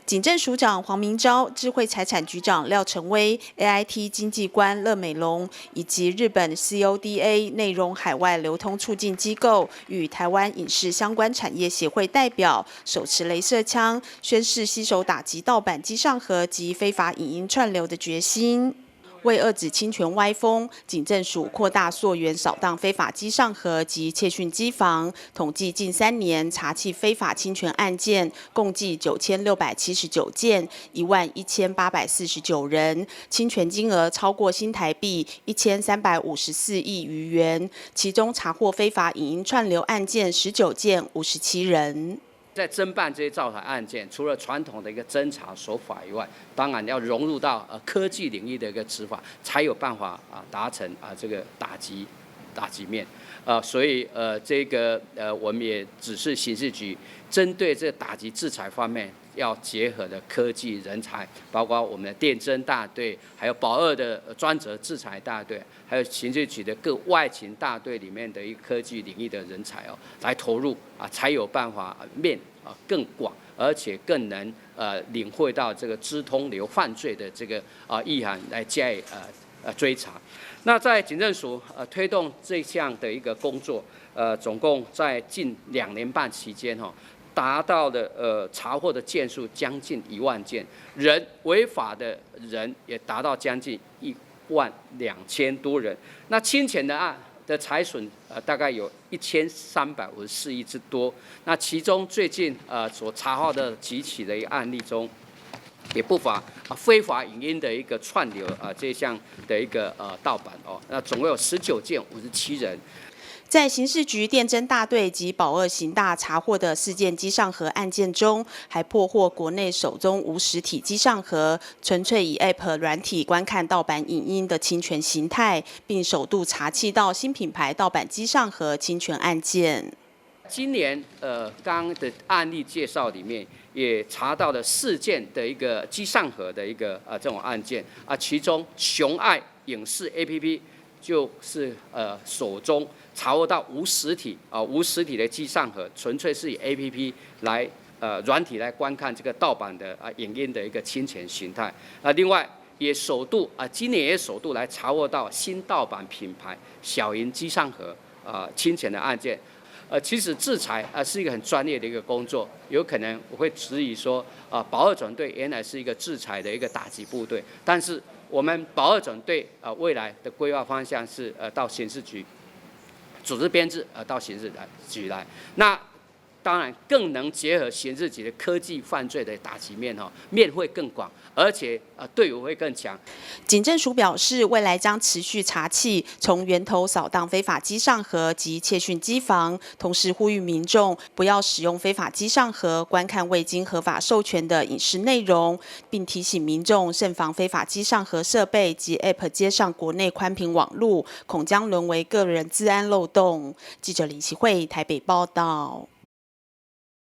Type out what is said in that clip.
警政署长黄明昭、智慧财产局长廖成威、AIT 经纪官乐美龙以及日本 CODA 内容海外流通促进机构与台湾影视相关产业协会代表手持雷射枪，宣示携手打击盗版机上盒及非法影音串流的决心。为遏止侵权歪风，警政署扩大溯源扫荡非法机上盒及窃讯机房，统计近3年查缉非法侵权案件，共计9679件，11849人，侵权金额超过新台币1354亿余元，其中查获非法影音串流案件19件，57人。在侦办这些造台案件，除了传统的一个侦查手法以外，当然要融入到科技领域的一个执法，才有办法达成这个打击面。所以这个我们也指示刑事局针对这打击制裁方面，要结合的科技人才，包括我们的电侦大队，还有保二的专责制裁大队，还有刑事局的各外勤大队里面的一个科技领域的人才来投入才有办法面更广，而且更能领会到这个资通流犯罪的这个意涵来加以追查。那在警政署推动这项的一个工作，总共在近2年半期间达到了查获的件数将近1万件，违法的人也达到将近12000多人。那侵权的财损大概有1354亿之多。那其中最近所查获的几起的一个案例中，也不乏非法影音的一个串流这项的一个盗版那总共有19件，57人。在刑事局电侦大队及保二刑大查获的4件机上盒案件中，还破获国内首宗无实体机上盒，纯粹以 App 软体观看盗版影音的侵权形态，并首度查缉到新品牌盗版机上盒侵权案件。今年刚刚的案例介绍里面，也查到了4件的一个机上盒的一个这种案件其中雄爱影视 APP 就是手中查获到无实体的机上盒，纯粹是以 APP 来软体来观看这个盗版的影音的一个侵权形态。另外也今年也首度来查获到新盗版品牌小银机上盒侵权的案件。其实制裁是一个很专业的一个工作，有可能我会质疑说保二总队原来是一个制裁的一个打击部队，但是我们保二总队未来的规划方向是到刑事局组织编制到刑事局来，那当然更能结合刑事局的科技犯罪的打击面会更广，而且队伍会更强。警政署表示，未来将持续查缉，从源头扫荡非法机上盒及窃讯机房，同时呼吁民众不要使用非法机上盒观看未经合法授权的影视内容，并提醒民众慎防非法机上盒设备及 App 接上国内宽频网路，恐将沦为个人资安漏洞。记者林启慧台北报道。